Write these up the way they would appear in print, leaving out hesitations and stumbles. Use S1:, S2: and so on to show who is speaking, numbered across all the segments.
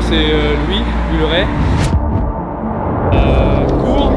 S1: c'est Louis Leray. Court.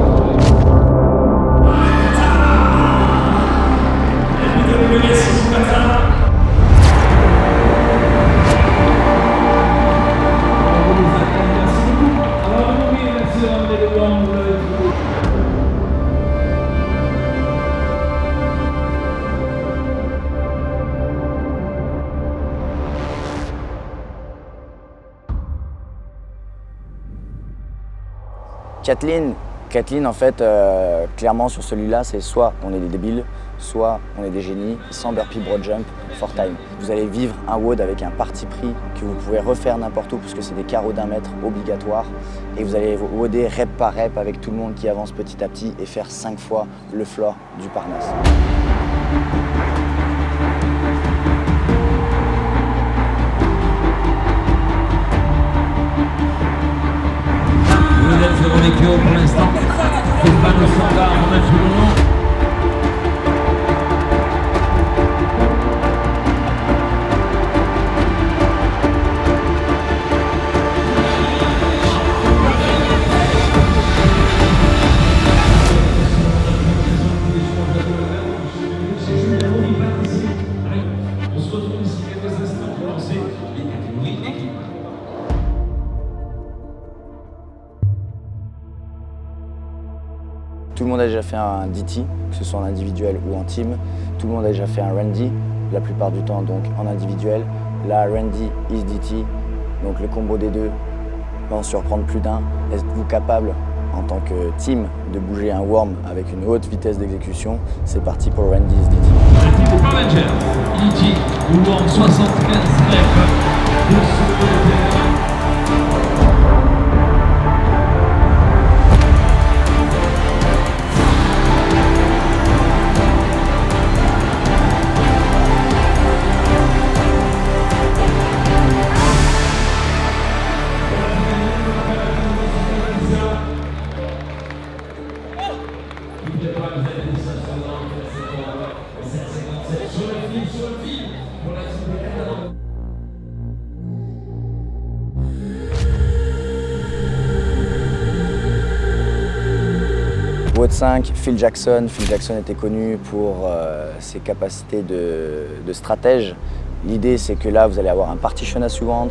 S2: Kathleen, en fait, clairement sur celui-là, c'est soit on est des débiles, soit on est des génies, sans burpee broad jump, for time. Vous allez vivre un WOD avec un parti pris que vous pouvez refaire n'importe où puisque c'est des carreaux d'1 mètre obligatoires. Et vous allez WODer rep par rep avec tout le monde qui avance petit à petit et faire 5 fois le floor du Parnasse.
S3: Pour l'instant, c'est pas le standard en un second. On se retrouve ici quelques instants pour lancer les catégories d'équipe.
S2: Tout le monde a déjà fait un DT, que ce soit en individuel ou en team. Tout le monde a déjà fait un Randy, la plupart du temps donc en individuel. Là, Randy is DT, donc le combo des deux va en surprendre plus d'un. Êtes-vous capable, en tant que team, de bouger un worm avec une haute vitesse d'exécution? C'est parti pour Randy is DT.
S3: Challenger, DT, worm 75 reps.
S2: WOD 5, Phil Jackson. Phil Jackson était connu pour ses capacités de stratège. L'idée, c'est que là, vous allez avoir un partition suivant.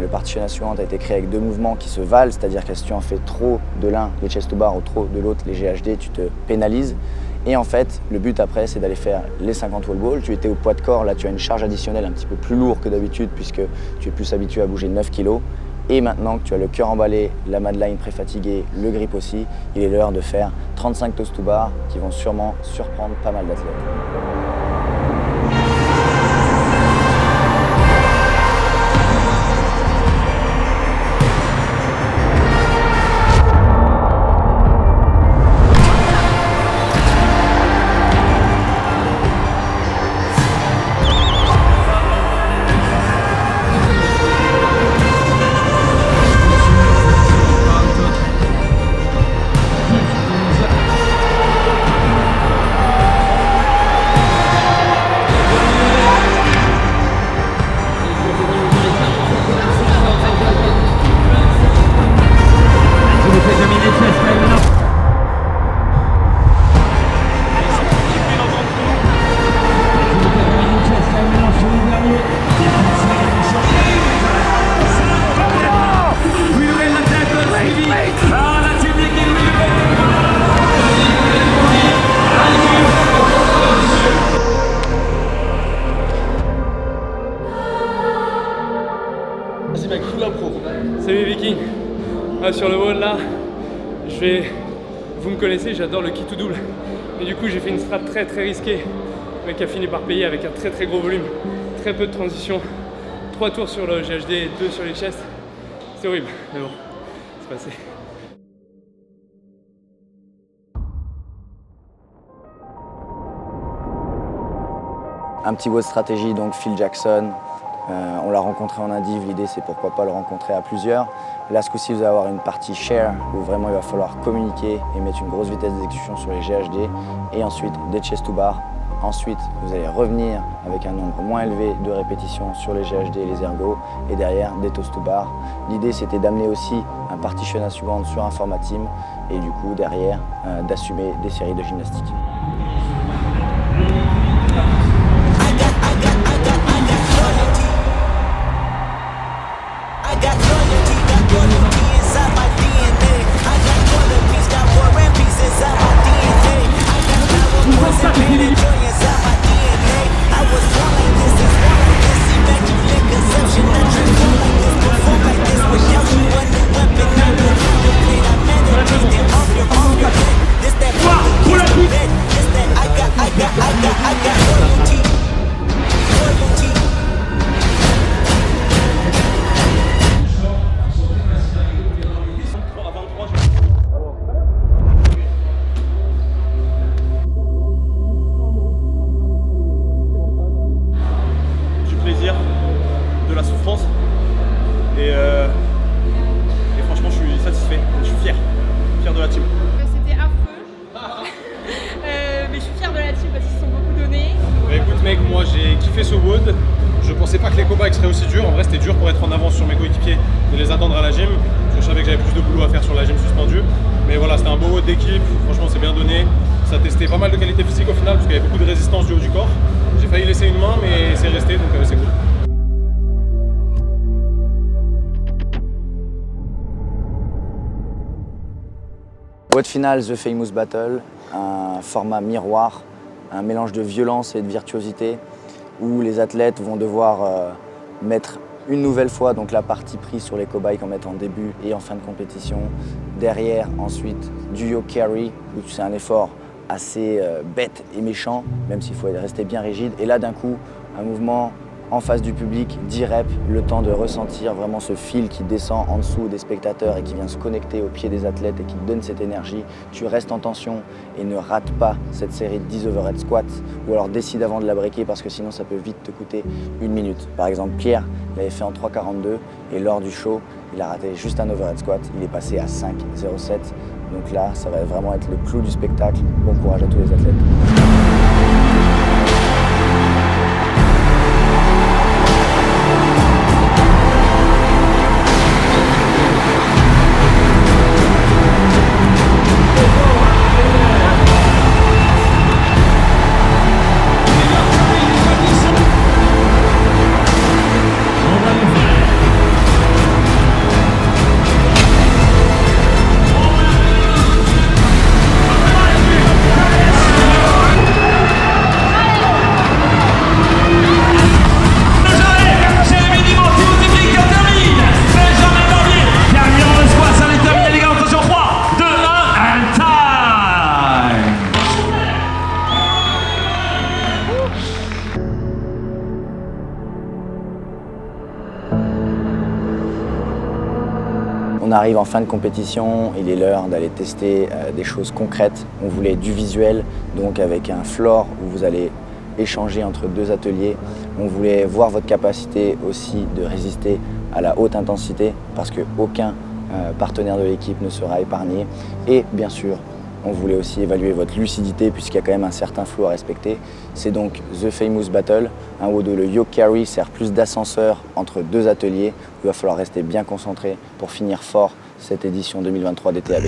S2: Le partition suivant a été créé avec 2 mouvements qui se valent, c'est-à-dire que si tu en fais trop de l'un, les chest to bar, ou trop de l'autre, les GHD, tu te pénalises. Et en fait, le but après, c'est d'aller faire les 50 wall balls. Tu étais au poids de corps, là tu as une charge additionnelle un petit peu plus lourde que d'habitude puisque tu es plus habitué à bouger 9 kg. Et maintenant que tu as le cœur emballé, la madline préfatiguée, le grip aussi, il est l'heure de faire 35 toes to bar qui vont sûrement surprendre pas mal d'athlètes.
S1: C'est mec, full impro. Salut les Vikings. Sur le wall là, vous me connaissez, j'adore le kit to double. Et du coup j'ai fait une strat très risquée, mais qui a fini par payer avec un très gros volume, très peu de transition, 3 tours sur le GHD et 2 sur les chests. C'est horrible, mais bon, c'est passé.
S2: Un petit mot de stratégie, donc Phil Jackson. On l'a rencontré en indiv, l'idée c'est pourquoi pas le rencontrer à plusieurs. Là ce coup-ci vous allez avoir une partie share où vraiment il va falloir communiquer et mettre une grosse vitesse d'exécution sur les GHD et ensuite des chest to bar Ensuite, vous allez revenir avec un nombre moins élevé de répétitions sur les GHD et les ergos. Et derrière, des toast to bar. L'idée, c'était d'amener aussi un partition suivante sur un format team. Et du coup, derrière, d'assumer des séries de gymnastique.
S4: De la souffrance et franchement je suis satisfait, je suis fier de la team.
S5: C'était affreux, mais je suis fier de la team parce qu'ils se sont beaucoup donnés.
S4: Bah écoute mec, moi j'ai kiffé ce WOD, je pensais pas que les combats seraient aussi durs, en vrai c'était dur pour être en avance sur mes coéquipiers et les attendre à la gym, parce que je savais que j'avais plus de boulot à faire sur la gym suspendue, mais voilà c'était un beau WOD d'équipe, franchement c'est bien donné, ça testait pas mal de qualité physique au final parce qu'il y avait beaucoup de résistance du haut du corps, j'ai failli laisser une main mais c'est resté donc c'est cool.
S2: WOD Final, The Famous Battle, un format miroir, un mélange de violence et de virtuosité où les athlètes vont devoir mettre une nouvelle fois donc la partie prise sur les cobayes qu'on met en début et en fin de compétition. Derrière, ensuite, du yoke carry, où c'est un effort assez bête et méchant, même s'il faut rester bien rigide. Et là, d'un coup, un mouvement en face du public, 10 reps, le temps de ressentir vraiment ce fil qui descend en dessous des spectateurs et qui vient se connecter aux pieds des athlètes et qui te donne cette énergie. Tu restes en tension et ne rate pas cette série de 10 overhead squats ou alors décide avant de la breaker parce que sinon ça peut vite te coûter 1 minute. Par exemple, Pierre l'avait fait en 3,42 et lors du show, il a raté juste un overhead squat, il est passé à 5,07. Donc là, ça va vraiment être le clou du spectacle. Bon courage à tous les athlètes. On arrive en fin de compétition, il est l'heure d'aller tester des choses concrètes. On voulait du visuel, donc avec un floor où vous allez échanger entre 2 ateliers. On voulait voir votre capacité aussi de résister à la haute intensité parce qu'aucun partenaire de l'équipe ne sera épargné. Et bien sûr, on voulait aussi évaluer votre lucidité puisqu'il y a quand même un certain flow à respecter. C'est donc The Famous Battle, un WOD où le yoke carry sert plus d'ascenseur entre 2 ateliers où il va falloir rester bien concentré pour finir fort cette édition 2023 des TAB.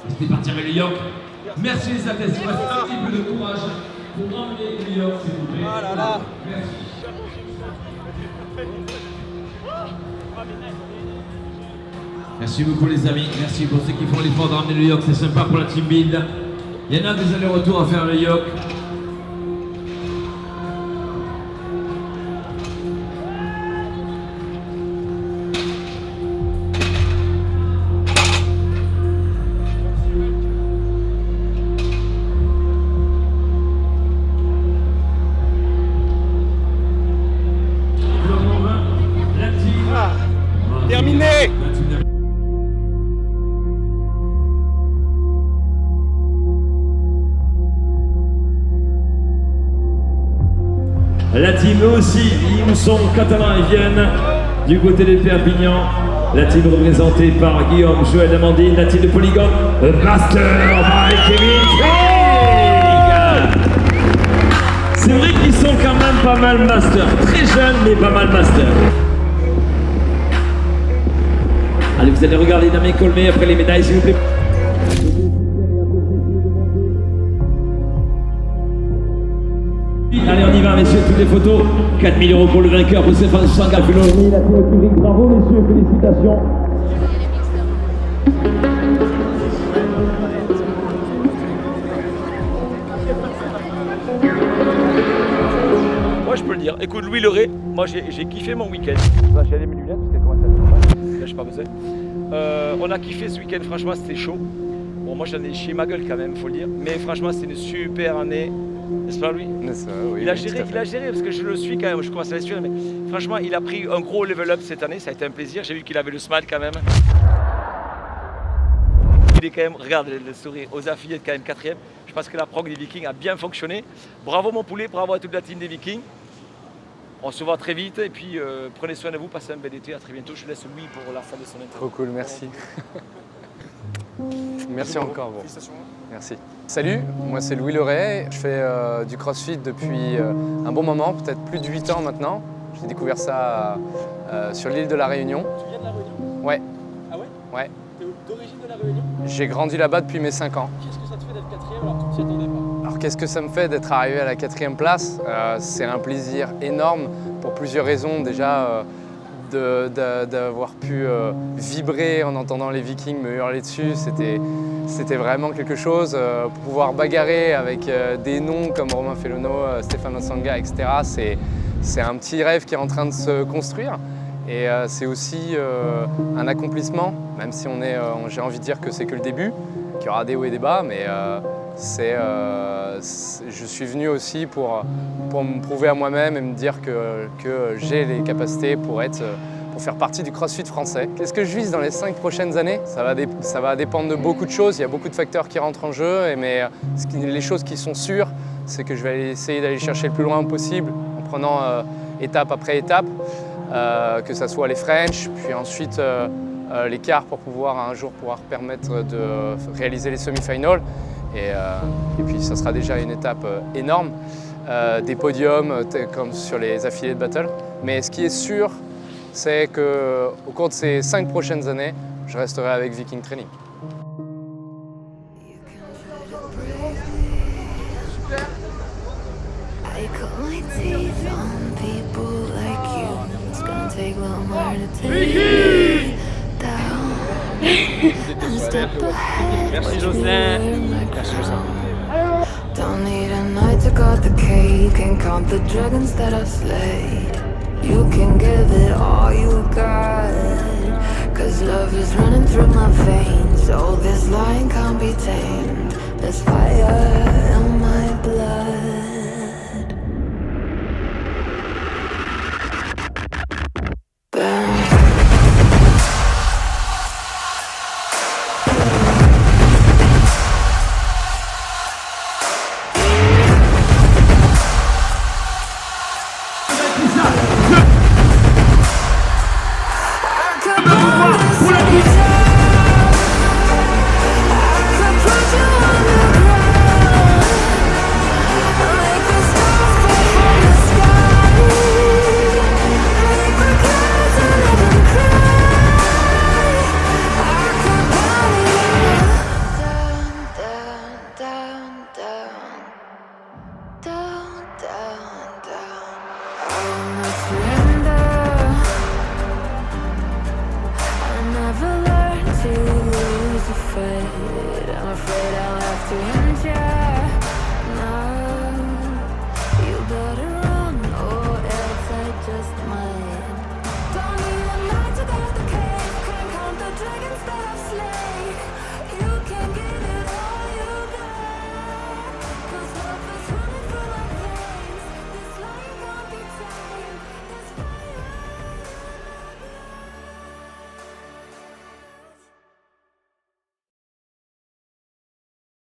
S3: C'était partir avec les yoke. Merci les athlètes, il reste un petit peu de courage pour emmener New York, s'il vous plaît.
S4: Ah là là.
S3: Merci. Merci beaucoup les amis, merci pour ceux qui font l'effort de ramener New York, c'est sympa pour la team build. Il y en a des allers-retours à faire à New York.
S4: Terminé.
S3: La team eux aussi, ils sont catalans, ils viennent du côté des Perpignan. La team représentée par Guillaume, Joël, Amandine, la team de Polygone, Master by Kevin Craig. C'est vrai qu'ils sont quand même pas mal Master, très jeunes mais pas mal Master. Allez, vous allez regarder Damien Colmé après les médailles, s'il vous plaît. Allez, on y va, messieurs, toutes les photos. 4 000 € pour le vainqueur, pour Stéphane Sangapulo. La team publique, bravo, messieurs, félicitations.
S6: Moi je peux le dire. Écoute, Louis Leray, moi j'ai kiffé mon week-end. J'ai allé mes lunettes parce qu'elles commencent à faire. Là j'ai pas besoin. On a kiffé ce week-end, franchement c'était chaud. Bon moi j'en ai chié ma gueule quand même, faut le dire. Mais franchement c'est une super année. N'est-ce pas Louis?
S7: Oui,
S6: il a géré parce que je le suis quand même, je commence à le suivre. Mais franchement il a pris un gros level up cette année, ça a été un plaisir. J'ai vu qu'il avait le smile quand même. Il est quand même, regarde le sourire, aux affiliés quand même 4e. Je pense que la prog des Vikings a bien fonctionné. Bravo mon poulet, bravo à toute la team des Vikings. On se voit très vite et puis prenez soin de vous, passez un bel été, à très bientôt. Je laisse Louis pour la fin de son interview.
S7: Trop cool, merci. Merci encore. Bon. Merci. Salut, moi c'est Louis Leray. Je fais du crossfit depuis un bon moment, peut-être plus de 8 ans maintenant. J'ai découvert ça sur l'île de la Réunion.
S4: Tu viens de la Réunion?
S7: Ouais.
S4: Ah ouais?
S7: Ouais.
S4: T'es d'origine de la Réunion?
S7: J'ai grandi là-bas depuis mes 5 ans.
S4: Qu'est-ce que ça te fait d'être 4e alors que tu t'y attendais pas?
S7: Alors qu'est-ce que ça me fait d'être arrivé à la 4e place? C'est un plaisir énorme pour plusieurs raisons. Déjà d'avoir pu vibrer en entendant les Vikings me hurler dessus, c'était vraiment quelque chose. Pouvoir bagarrer avec des noms comme Romain Fellono, Stéphane Osanga, etc. C'est un petit rêve qui est en train de se construire. Et c'est aussi un accomplissement, même si j'ai envie de dire que c'est que le début, qu'il y aura des hauts et des bas, mais je suis venu aussi pour me prouver à moi-même et me dire que j'ai les capacités pour faire partie du CrossFit français. Qu'est-ce que je vise dans les 5 prochaines années? Ça va dépendre de beaucoup de choses, il y a beaucoup de facteurs qui rentrent en jeu, mais les choses qui sont sûres, c'est que je vais essayer d'aller chercher le plus loin possible en prenant étape après étape, que ce soit les French, puis ensuite les quarts pour pouvoir un jour permettre de réaliser les semi-finals. Et puis ça sera déjà une étape énorme, des podiums comme sur les affiliés de battle. Mais ce qui est sûr, c'est qu'au cours de ces 5 prochaines années, je resterai avec Viking Training.
S6: Merci Jocelyn. Merci Jocelyn.
S8: Don't need a night to cut the cake and count the dragons that I've slayed. You can give it all you got, cause love is running through my veins. Oh, this line can't be tamed. There's fire in my blood. to